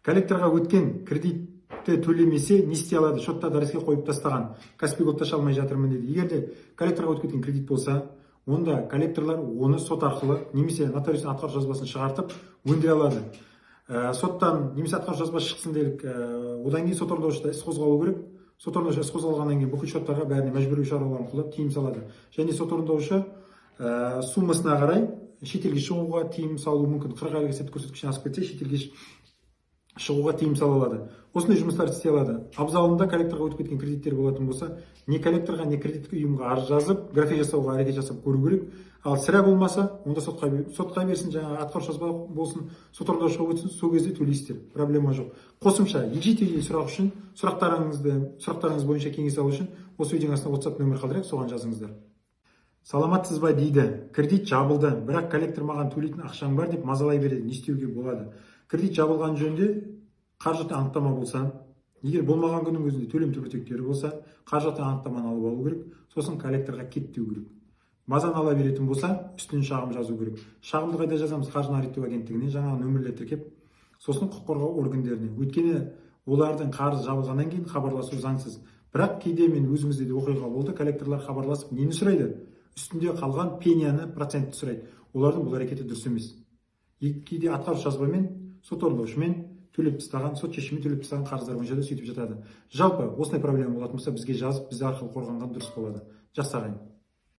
Коллекторға өткен кредитті төлемесе не істей алады? Шотта дәріске қойып тастаған. Каспи кодты аша алмай жатырмын дейді. Егер де коллекторға өтіп кеткен кредит болса, онда коллекторлар оны сот арқылы немесе нотариустың атқару жазбасын шығартып өндіре алады. Соттан немесе атқару жазбасы шықсын делік, одан кейін сот орындаушыда іс қозғалу керек. Сот орындаушы іс қозғалғаннан кейін бүкіл шоттарға бәріне мәжбүрлеу шараларын қолдап тыйым салады. Және сот орындаушы суммасына қарай шетелге шығуға тыйым салу мүмкін. 40 айлық есептік көрсеткішін асып кетсе, шетелге шығуға тыйым сала алады. Осындай жұмыстар істей алады. Абзалында коллекторға өтіп кеткен кредиттер болатын болса, не коллекторға, не кредиттік ұйымға арыз жазып, график жасауға әрекет жасап көру керек. Ал сірә болмаса, онда сотқа берсін, жаңағы атқарушы жазба болсын, сот орындаушыға өтсін, сол кезде төлейсіздер. Проблема жоқ. Қосымша егжей-тегжейлі сұрақ үшін, сұрақтарыңыз бойынша кеңес алу үшін осы видеоның астына WhatsApp нөмір қалдырайық, соған жазыңыздар. Саламатсыз ба дейді, кредит жабылды, бірақ коллектор маған төлейтін ақшаң бар деп мазалай береді, не істеуге болады? Кредит жабылған жөнінде қаржылық анықтама болса, егер болмаған күннің өзінде төлем түбіртектері болса, қаржылық анықтаманы алып алу керек, сосын коллекторға кеттеу керек. Мазаны ала беретін болса, үстінен шағым жазу керек. Шағымды қайда жазамыз? Қаржыны реттеу агенттігіне жаңағы нөмірлер тіркеп, сосын құқық қорғау органдарына. Өйткені олардың қарызы жабылғаннан кейін хабарласу заңсыз. Бірақ кейде мен өзімізде де оқиға болды, коллекторлар хабарласып нені сұрайды? Үстінде қалған пенияны, процентті сұрайды. Олардың бұл әрекеті дұрыс емес. Кейде атқарушы жазбамен, сот орындаушымен төлеп тастаған, сот шешімімен төлеп тастаған қарыздар бойынша да сөйтіп жатады. Жалпы осындай проблема болатын болса, бізге жазып, біз арқылы қорғанған дұрыс болады. Жақсы ағайын.